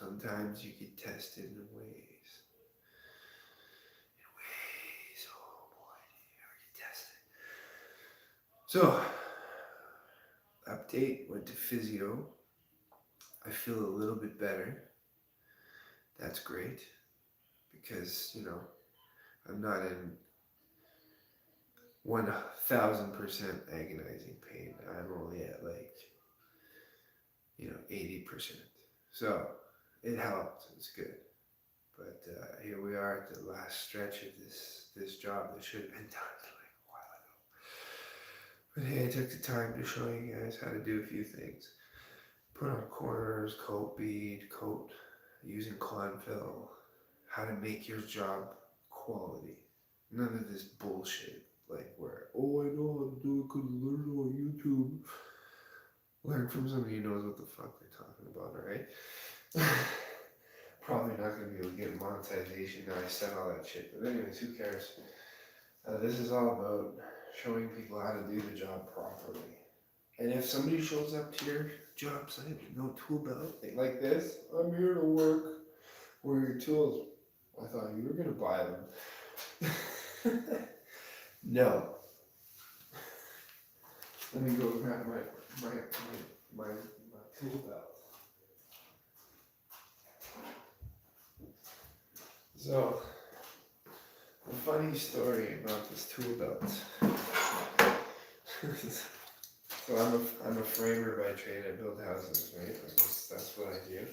Sometimes you get tested in ways. Oh boy, you get tested. So, update, went to physio. I feel a little bit better. That's great. Because, I'm not in 1000% agonizing pain. I'm only at 80%. So, it helped. It's good. But here we are at the last stretch of this job that should have been done like a while ago. But hey, I took the time to show you guys how to do a few things. Put on corners, coat bead, coat using Clonfill, how to make your job quality. None of this bullshit like where, I know how to do it because I learned it on YouTube. Learn from somebody who knows what the fuck they're talking about, alright? Probably not going to be able to get monetization now I said all that shit, but anyways, who cares? This is all about showing people how to do the job properly. And if somebody shows up to your job site with no tool belt, like this, I'm here to work. Where are your tools? I thought you were going to buy them. No. Let me go grab my tool belt. So, a funny story about this tool belt. So I'm a framer by trade. I build houses, right? That's what I do.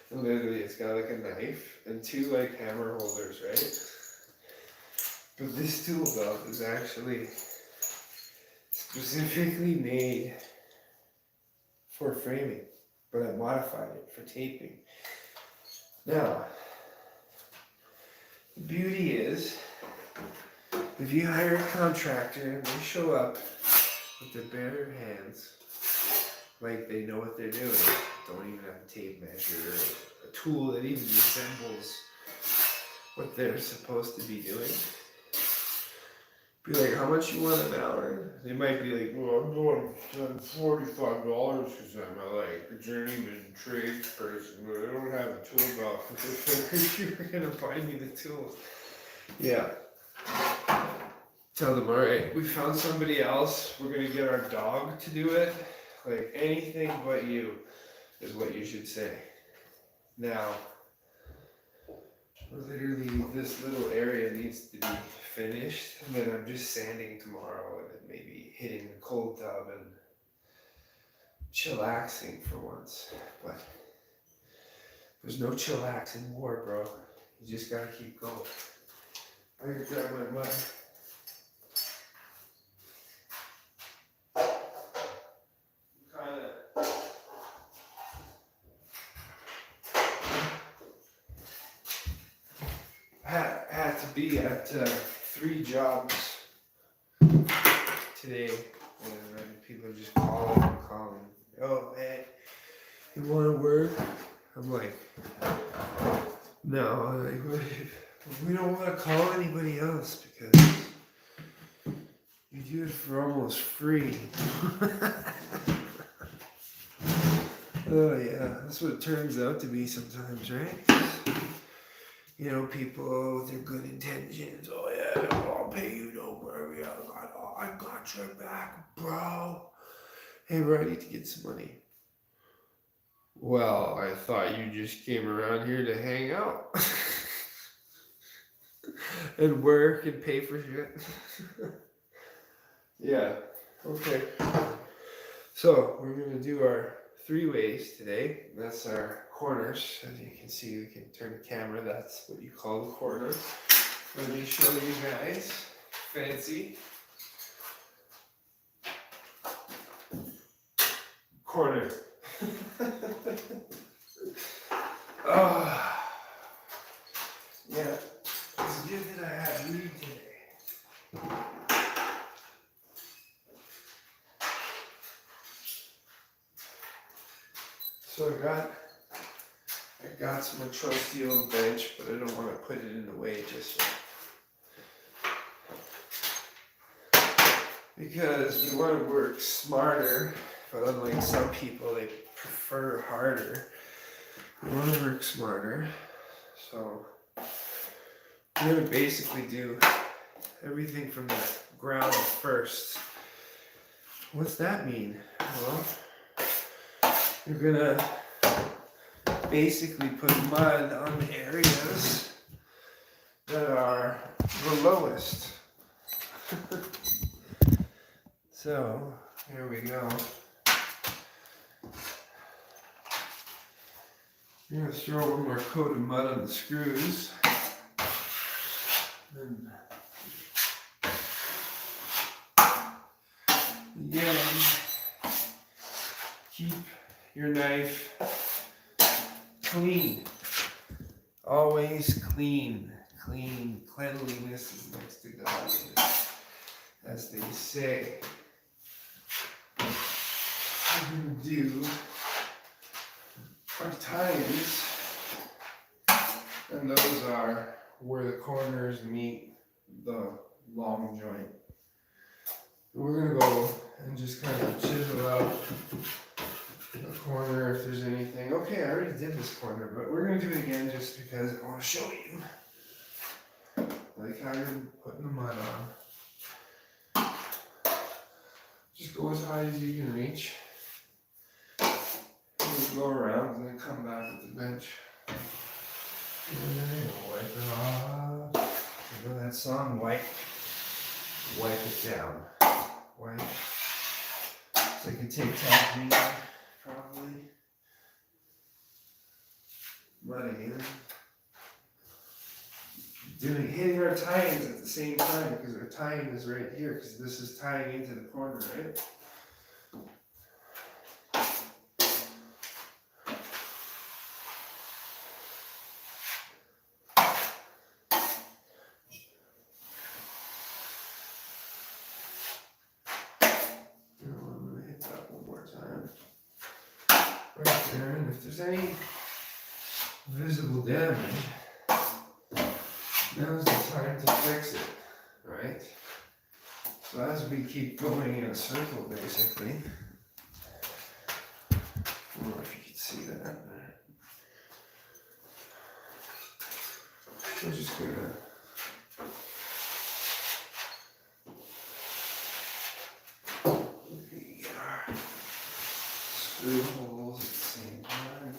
And literally, it's got like a knife and two like hammer holders, right? But this tool belt is actually specifically made for framing, but I modified it for taping. Now, the beauty is, if you hire a contractor and they show up with their bare hands, like they know what they're doing, don't even have a tape measure or a tool that even resembles what they're supposed to be doing. Be like, how much you want an hour? They might be like, well, I'm going $45 because I'm a journeyman tradesperson, but I don't have a tool belt. You're gonna buy me the tools. Yeah. Tell them, all right, we found somebody else. We're gonna get our dog to do it. Like anything but you is what you should say. Now, literally, this little area needs to be finished, and then I'm just sanding tomorrow, and then maybe hitting the cold tub and chillaxing for once. But there's no chillaxing war, bro. You just gotta keep going. I gotta grab my mud. Had to be at 3 jobs today, and people are just calling. Oh, hey, you want to work? I'm like, no, we don't want to call anybody else because you do it for almost free. Oh yeah, that's what it turns out to be sometimes, right? People with their good intentions. Oh yeah, I'll pay you, don't worry. I got your back, bro. Hey, bro, I need to get some money. Well, I thought you just came around here to hang out. And work and pay for shit. Yeah, okay. So, we're going to do our 3 ways today. That's our corners. As you can see, we can turn the camera. That's what you call the corner. Let me show you guys. Fancy. Corner. Oh. Yeah. It's good that I had weed today. So I got some trusty old bench, but I don't want to put it in the way just yet. Because we want to work smarter, but unlike some people, they prefer harder. We want to work smarter. So I'm going to basically do everything from the ground first. What's that mean? Well, you're going to basically put mud on the areas that are the lowest. So, here we go. I'm going to throw one more coat of mud on the screws. And again, keep your knife clean. Always clean. Clean. Cleanliness is next to godliness, as they say. We're going to do our tines, and those are where the corners meet the long joint. We're going to go and just kind of chisel out the corner if there's anything. Okay, I already did this corner, but we're going to do it again just because I want to show you. Like how you're putting the mud on. Just go as high as you can reach. And go around and then come back at the bench. And then wipe it off. You know that song, Wipe it down. Wipe. It's like a tic-tac video, probably. Mud again. Hitting our tines at the same time, because our tine is right here, because this is tying into the corner, right? Right there, and if there's any visible damage, now's the time to fix it, right? So as we keep going in a circle, basically, I don't know if you can see that. We're just gonna get our screw holes at the same time.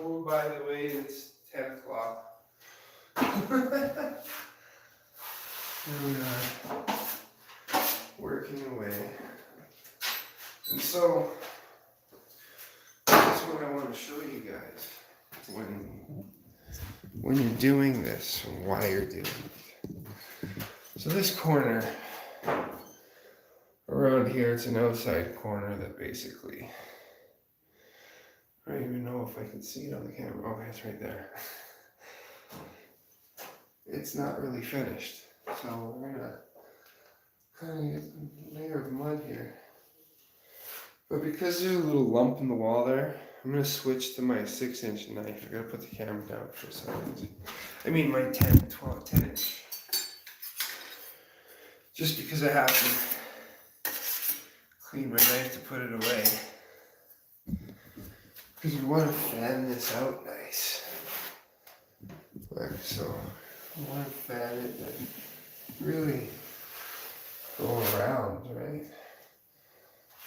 Oh, by the way, it's 10 o'clock. Here we are, working away. And so, that's what I want to show you guys when you're doing this and why you're doing it. So this corner around here, it's an outside corner that basically, I don't even know if I can see it on the camera. Oh, it's right there. It's not really finished. So we're gonna kind of get a layer of mud here. But because there's a little lump in the wall there, I'm gonna switch to my 6-inch knife. I gotta put the camera down for a second. I mean my 10 inch. Just because I have to clean my knife to put it away. Because we want to fan this out nice. Like so. We want to fan it and really go around, right?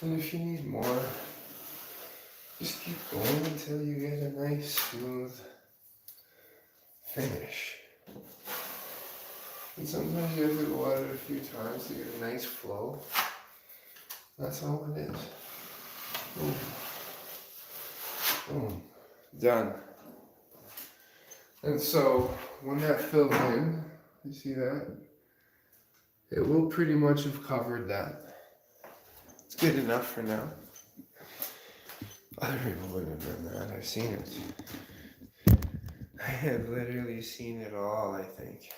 And if you need more, just keep going until you get a nice, smooth finish. And sometimes you have to go at it a few times to get a nice flow. That's all it is. Boom. Boom. Done. And so, when that fills in, you see that? It will pretty much have covered that. It's good enough for now. Other people wouldn't have done that. I've seen it. I have literally seen it all, I think.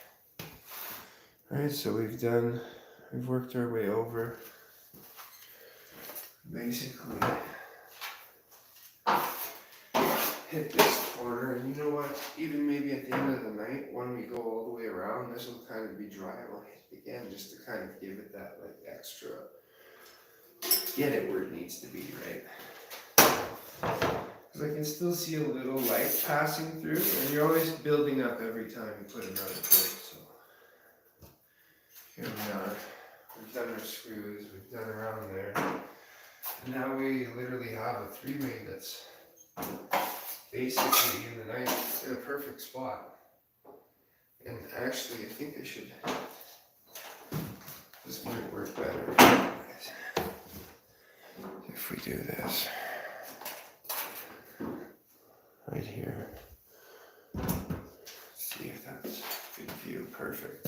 Alright, so we've worked our way over. Basically, hit this corner, and you know what? Even maybe at the end of the night, when we go all the way around, this will kind of be dry. We'll hit it again just to kind of give it that like extra, get it where it needs to be, right? Because I can still see a little light passing through, and you're always building up every time you put another coat. So here we are. We've done our screws. We've done around there. And now we literally have a three-way that's basically in the night in a perfect spot. And actually, I think I should. This might work better if we do this right here. Let's see if that's good view. Perfect.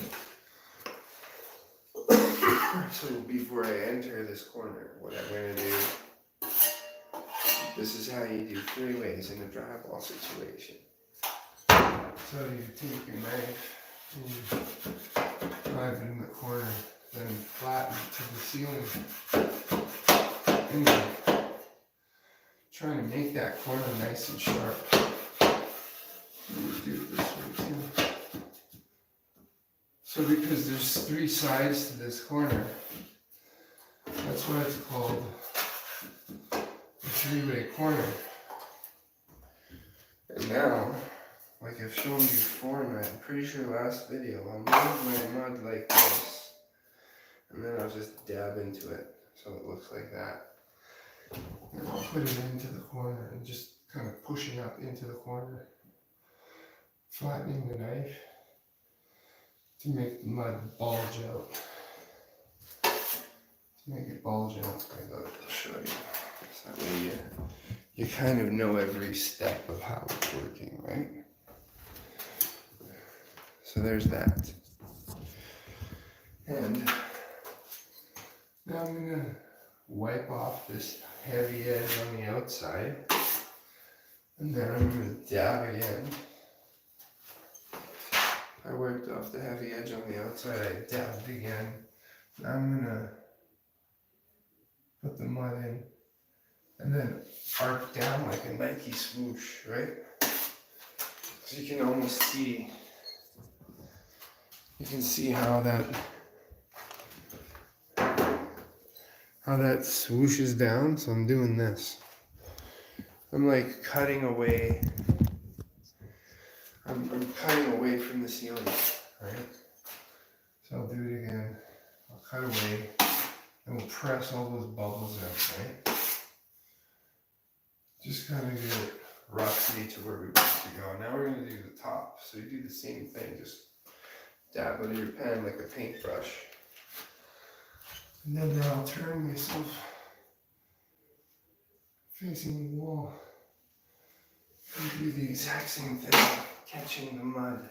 So before I enter this corner, what I'm going to do, this is how you do three ways in a drywall situation. So you take your knife and you drive it in the corner, then flatten it to the ceiling. And then trying to make that corner nice and sharp. Do it this way too. So because there's three sides to this corner, that's why it's called a three-way corner. And now, like I've shown you before in I'm pretty sure last video, I'll move my mud like this. And then I'll just dab into it so it looks like that. And I'll put it into the corner and just kind of pushing up into the corner. Flattening the knife to make the mud bulge out. To make it bulge out, I'll show you. So that way you kind of know every step of how it's working, right? So there's that. And now I'm going to wipe off this heavy edge on the outside. And then I'm going to dab again. I wiped off the heavy edge on the outside, I dabbed again. Now I'm going to put the mud in and then arc down like a Nike swoosh, right? So you can almost see, you can see how that swooshes down. So I'm doing this. I'm like cutting away. I'm cutting away from the ceiling, right? So I'll do it again. I'll cut away and we'll press all those bubbles out, right? Just kind of get it roughly to where we want to go. Now we're going to do the top. So you do the same thing, just dab into your pen like a paintbrush. And then now I'll turn myself facing the wall and do the exact same thing. Catching the mud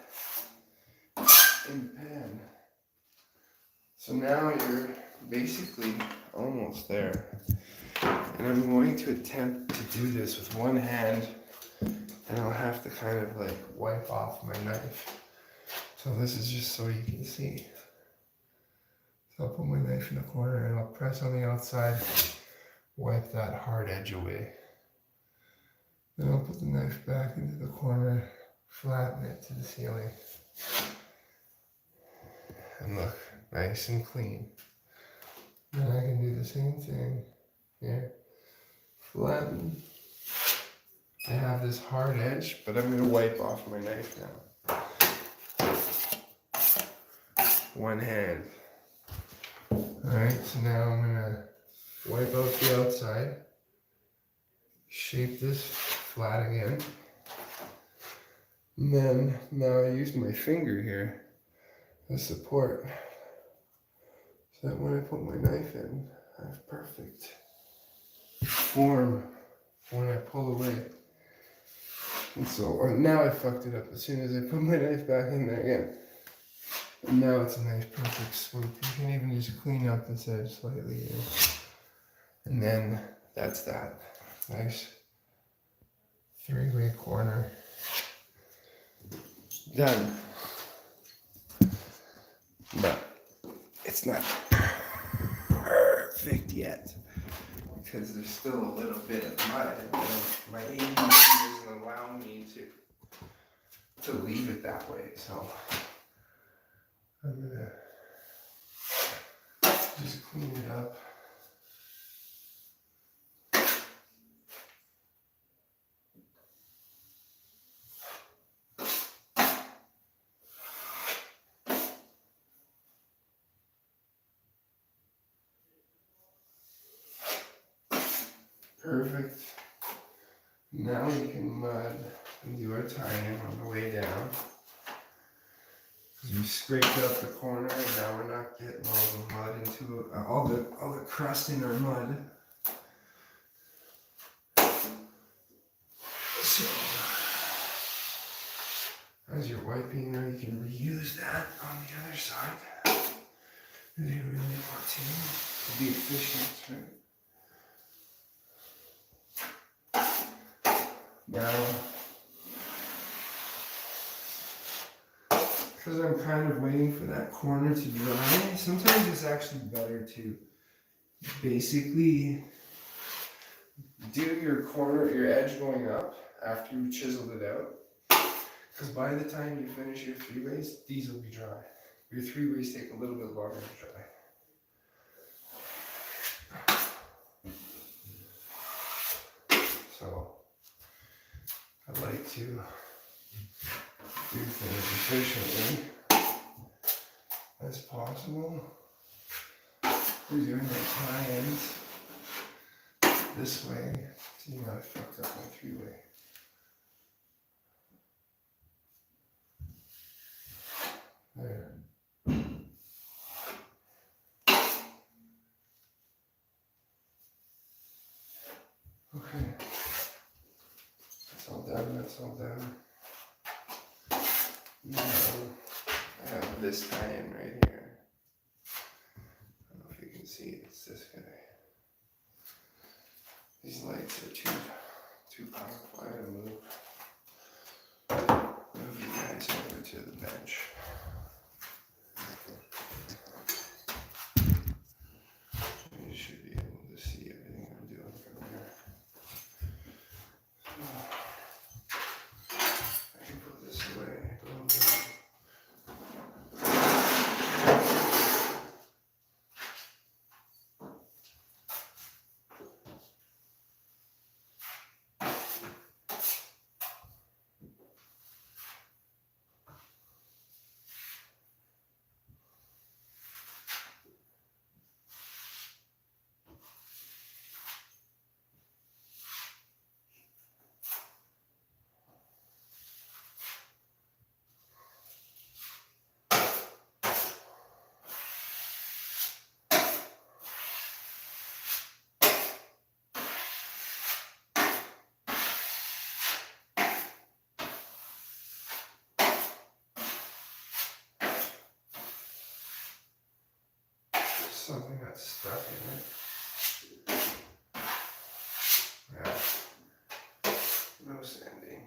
in the pan. So now you're basically almost there. And I'm going to attempt to do this with one hand, and I'll have to kind of like wipe off my knife. So this is just so you can see. So I'll put my knife in the corner and I'll press on the outside, wipe that hard edge away. Then I'll put the knife back into the corner, flatten it to the ceiling, and look, nice and clean. Then I can do the same thing here, flatten. I have this hard edge, but I'm going to wipe off my knife now. One hand. Alright, so now I'm going to wipe out the outside, shape this flat again. And then, now I use my finger here as support, so that when I put my knife in, I have perfect form when I pull away. And so, now I fucked it up as soon as I put my knife back in there again. And now it's a nice perfect swoop. You can even just clean up this edge slightly here. And then, that's that. Nice three-way corner. Done. But it's not perfect yet because there's still a little bit of mud. And my ABC doesn't allow me to leave it that way. So I'm gonna just clean it up. Perfect. Now we can mud and do our tie-in on the way down. Because we scraped up the corner and now we're not getting all the mud into all the crust in our mud. So as you're wiping now, you can reuse that on the other side. If you really want to be efficient, right? Now, because I'm kind of waiting for that corner to dry, sometimes it's actually better to basically do your corner, your edge going up after you chiseled it out. Because by the time you finish your 3-ways, these will be dry. Your 3-ways take a little bit longer to dry. So I like to do things efficiently as possible. We're doing our tie-ins this way. See, now I fucked up my 3-way. There. Okay. That's all done, that's all done. Now, I have this tie-in right here. I don't know if you can see it, it's this guy. These lights are too powerful. I gotta move you guys over to the bench. You should be able to see everything I'm doing from here. I can put this away a little bit. Something got stuck in it. Yeah. No sanding.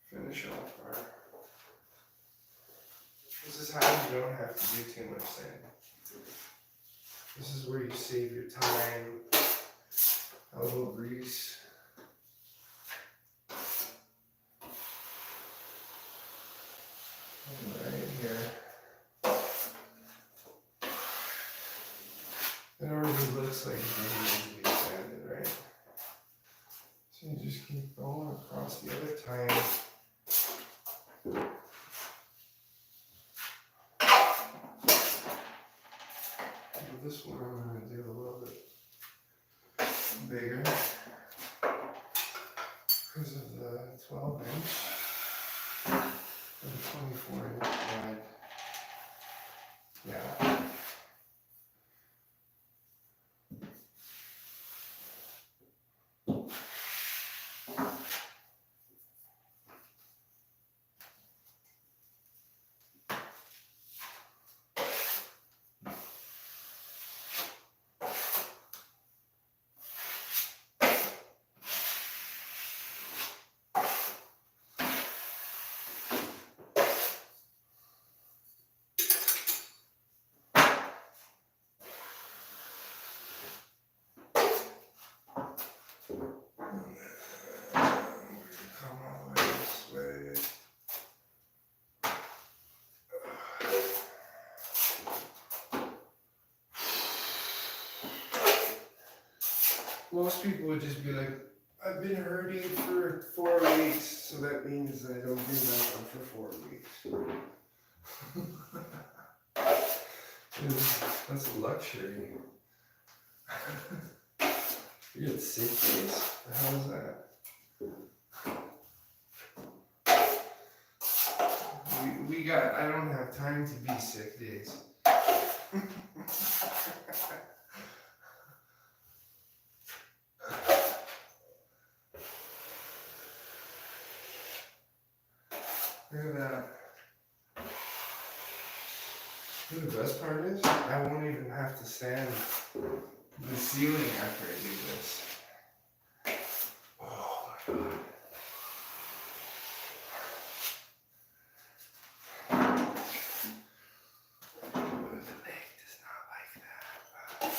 Finish off our. This is how you don't have to do too much sanding. This is where you save your time. A little grease. Right here. It already looks like it doesn't need to be sanded, right? So you just keep going across the other tire. This one I'm going to do a little bit bigger because of the 12-inch and the 24-inch wide. Yeah. Most people would just be like, I've been hurting for 4 weeks, so that means I don't do nothing for 4 weeks. That's a luxury. You get sick days? How's that? I don't have time to be sick days. Look at that. You know the best part is, I won't even have to sand the ceiling after I do this. Oh my god. The leg does not like that.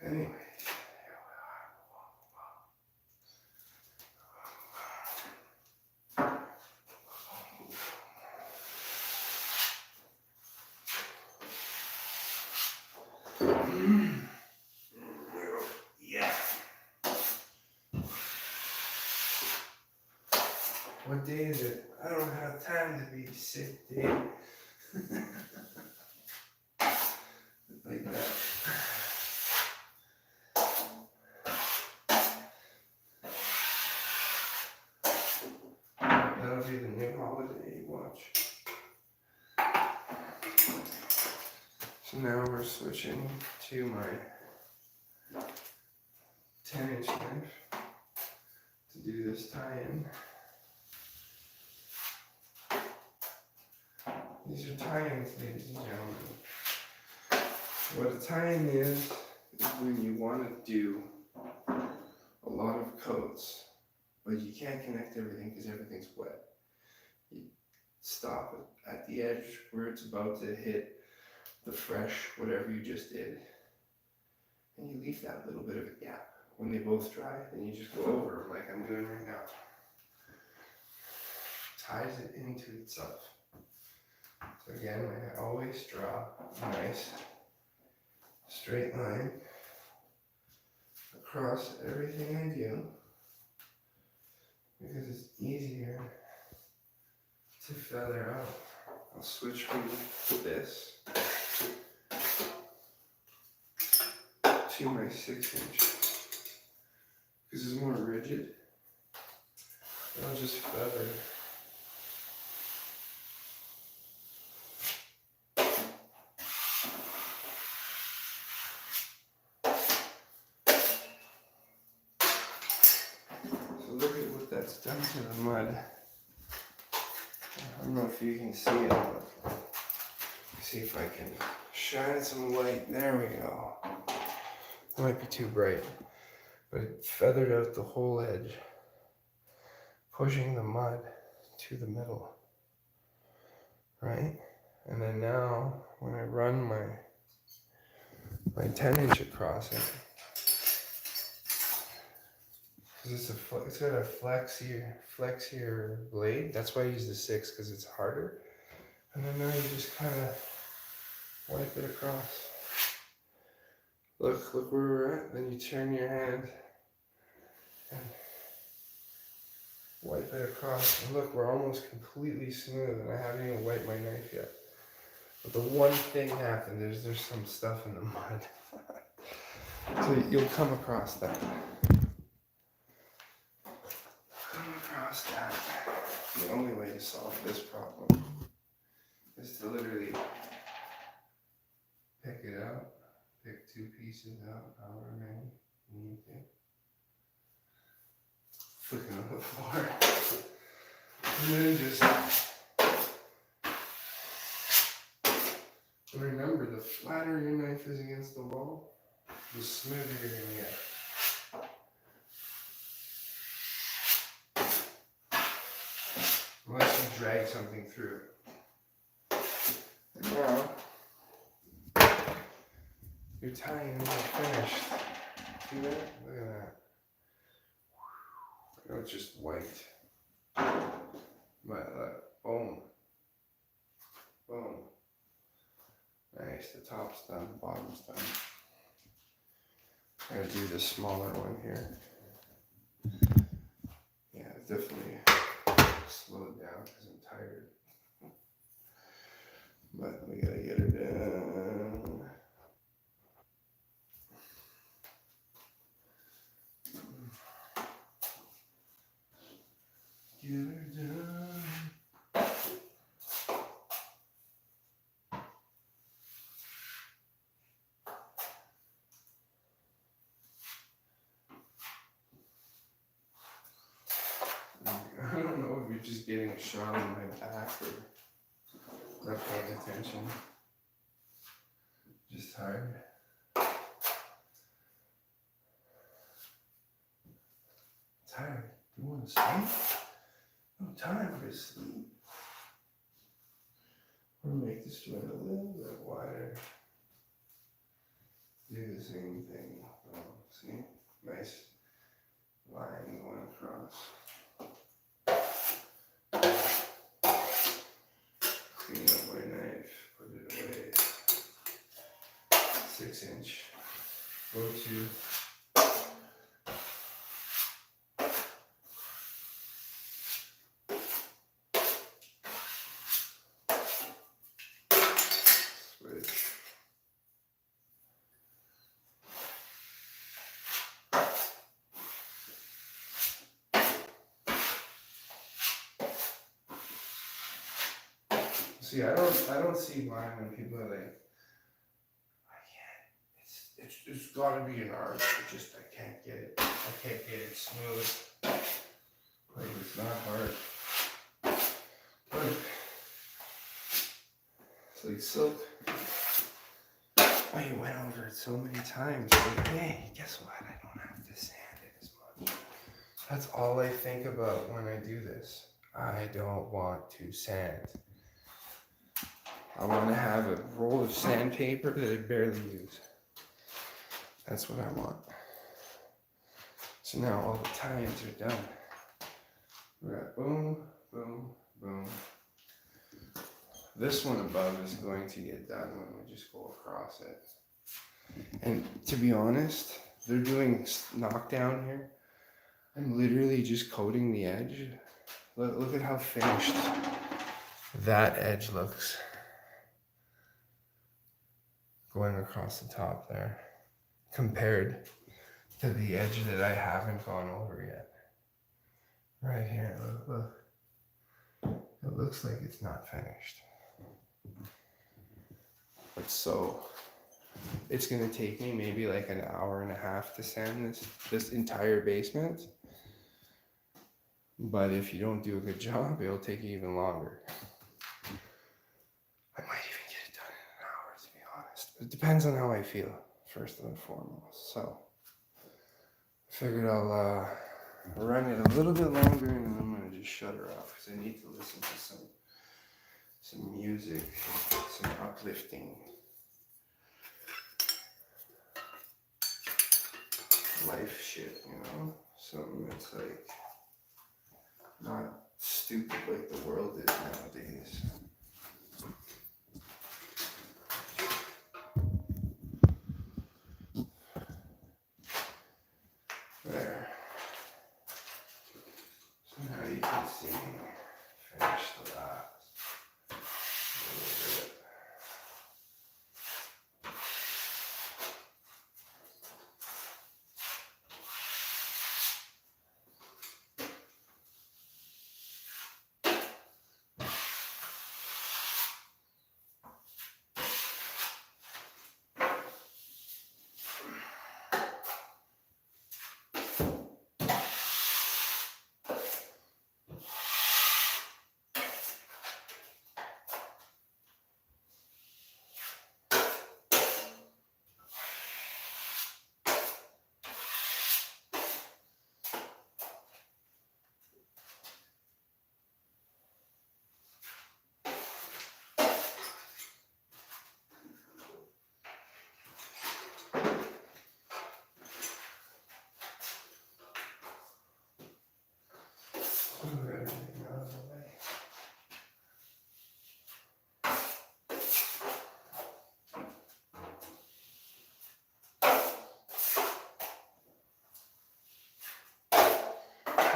Anyways, here we are. Yeah. What day is it? I don't have time to be sick day. Like that. That'll be the new holiday, watch. So now we're switching to my 10-inch knife to do this tie-in. These are tie-ins, ladies and gentlemen. What a tie-in is when you want to do a lot of coats, but you can't connect everything because everything's wet. You stop it at the edge where it's about to hit the fresh whatever you just did, and you leave that little bit of a gap. When they both dry, then you just go over them like I'm doing right now. Ties it into itself. So again, I always draw a nice straight line across everything I do because it's easier to feather out. I'll switch from this to my 6-inch because it's more rigid. And I'll just feather. So look at what that's done to the mud. I don't know if you can see it, but see if I can shine some light. There we go. It might be too bright, but it feathered out the whole edge, pushing the mud to the middle, right? And then now, when I run my 10-inch across it, because it's got a flexier blade. That's why I use the 6, because it's harder. And then now you just kind of wipe it across. Look where we're at. Then you turn your hand and wipe it across. And look, we're almost completely smooth, and I haven't even wiped my knife yet. But the one thing happened, there's some stuff in the mud. So you'll come across that. The only way to solve this problem is to literally pick it out, pick 2 pieces out, however many you need to, flick it on the floor, and then just remember, the flatter your knife is against the wall, the smoother you're going to get. Unless you drag something through it. And now, your tie-ins are finished. See that? Look at that. I know it's just white. But look, boom. Boom. Nice, the top's done, the bottom's done. I'm gonna do the smaller one here. Yeah, definitely slow it down because I'm tired. But we gotta get her down. Get her done. I don't know if you're just getting a shot on my back or not paying attention. Just tired. Tired. You want to sleep? No time for sleep. We'll make this joint a little bit wider. Do the same thing. Oh, see? Nice line going across. Clean up my knife, put it away. 6-inch. Go to. Switch. See, I don't see why when people are like, I can't. It's got to be an art. I can't get it. I can't get it smooth. Like it's not hard. But it's like silk. I went over it so many times. Like, hey, guess what? I don't have to sand it as much. That's all I think about when I do this. I don't want to sand. I want to have a roll of sandpaper that I barely use. That's what I want. So now all the tie-ins are done. We're at boom, boom, boom. This one above is going to get done when we just go across it. And to be honest, they're doing knockdown here. I'm literally just coating the edge. Look at how finished that edge looks. Going across the top there, compared to the edge that I haven't gone over yet. Right here, look. It looks like it's not finished. But so, it's gonna take me maybe like an hour and a half to sand this entire basement. But if you don't do a good job, it'll take you even longer. I might even get it done in an hour, to be honest. But it depends on how I feel, first and foremost. So, I figured I'll run it a little bit longer and then I'm gonna just shut her off because I need to listen to some music, some uplifting life shit, you know? Something that's like not stupid like the world is nowadays. There. So now you can see me finish the last little bit.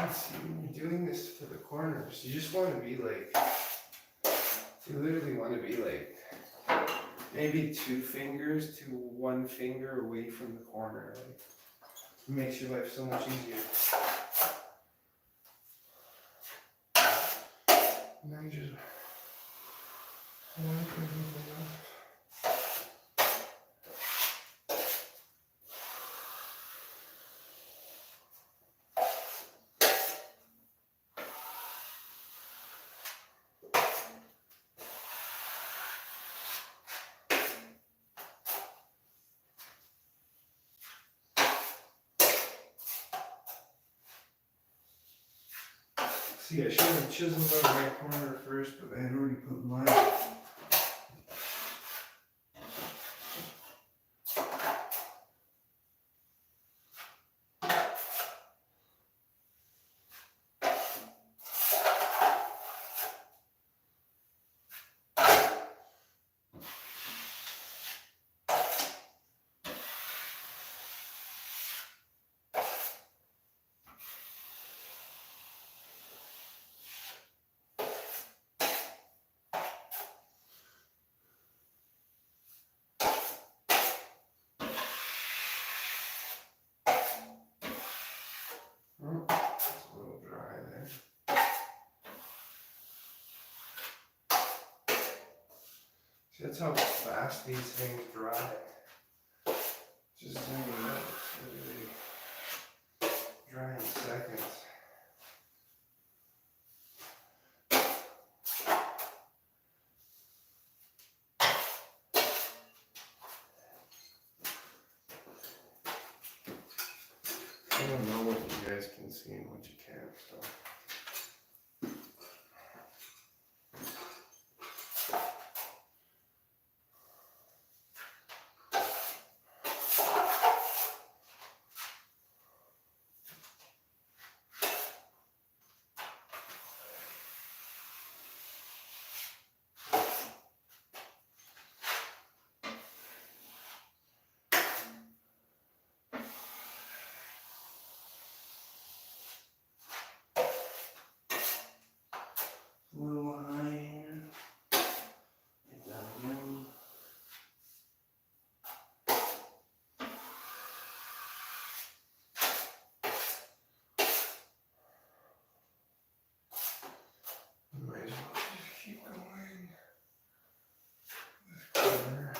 See, when you're doing this for the corners, you just want to be like, you literally want to be like, maybe 2 fingers to 1 finger away from the corner. Like, it makes your life so much easier. Now you just wipe everything off. See, I should have chiseled out my corner first, but I had already put mine. Oh, it's a little dry there. See, that's how fast these things dry. Just zooming out, it's literally dry in seconds. I don't know what you guys can see and what you can't, so. A little high here. Get that again. Might as well just keep going. This corner.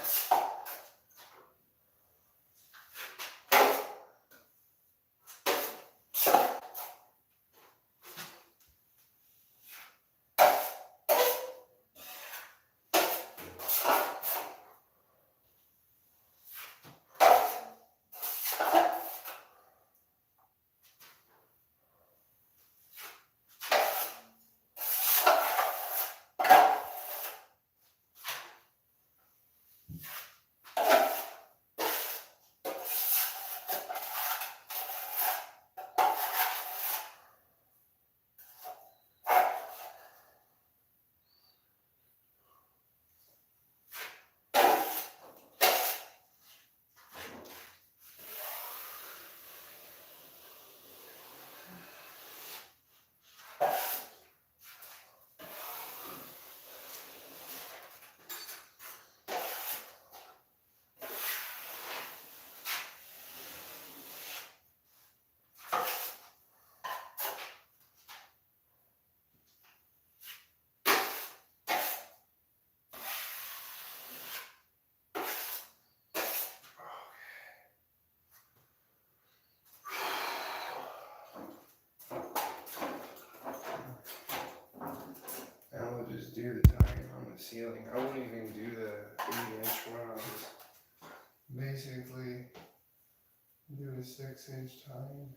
Just do the tying on the ceiling. I wouldn't even do the 8-inch one. I'll just basically do a 6-inch tying.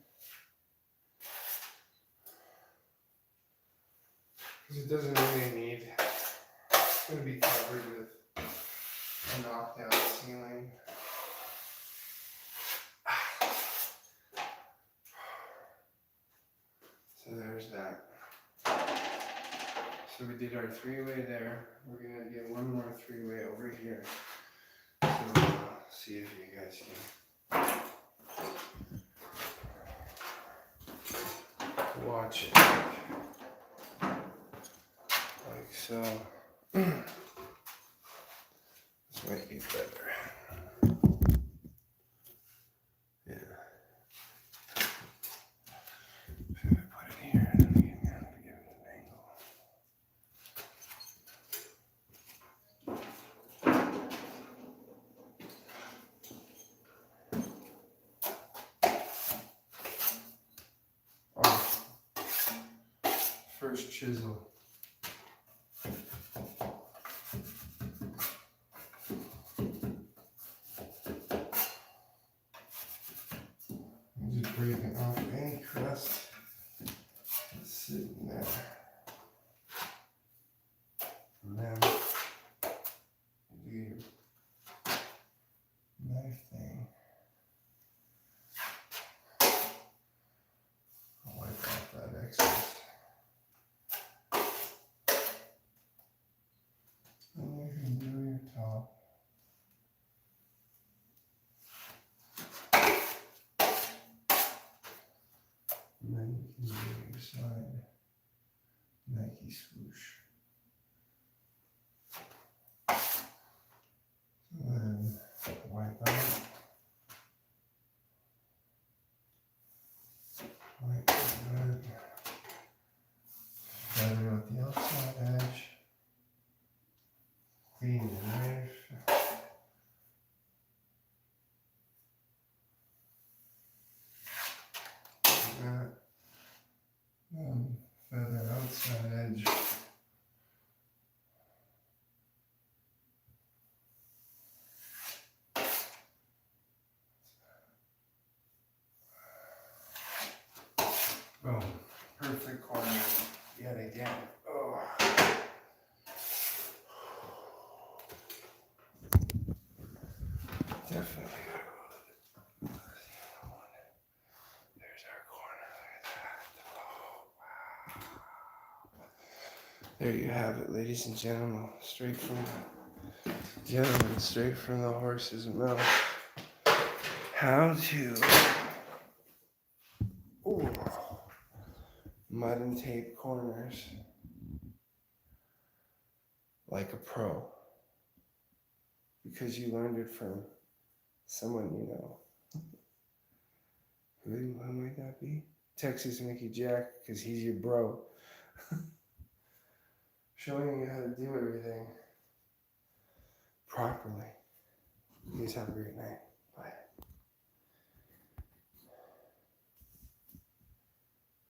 Because it doesn't really need, it's going to be covered with a knocked out ceiling. So there's that. So we did our 3-way there. We're going to get one more 3-way over here. So see if you guys can. watch it like so. This might be better. Yeah. If I put it here, then we can kind of give it an angle. Oh, first chisel. I'm just breaking off any crust that's sitting there. And then you do your knife thing. I'll wipe off that excess. And you can do your top. And then you can do your side. Nike swoosh. So then wipe out. Wipe good. Feather out the outside edge. Clean the knife. Like that. Feather outside edge. Boom. Perfect corner yet again. Oh. Definitely. There's our corner. Look at that. Oh, wow. There you have it, ladies and gentlemen. Straight from the horse's mouth. How to mud and tape corners like a pro, because you learned it from someone you know. Who might that be? Texas Mickey Jack, because he's your bro. Showing you how to do everything properly. You guys have a great night.